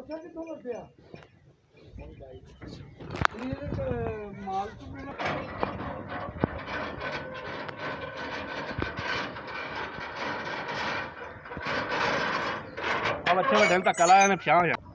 ਪਤਾ ਕਿੱਥੋਂ ਲੱਗਿਆ ਇਹ ਮਾਲ ਤੋਂ अब अच्छे में धक्का लाया ने 50 हो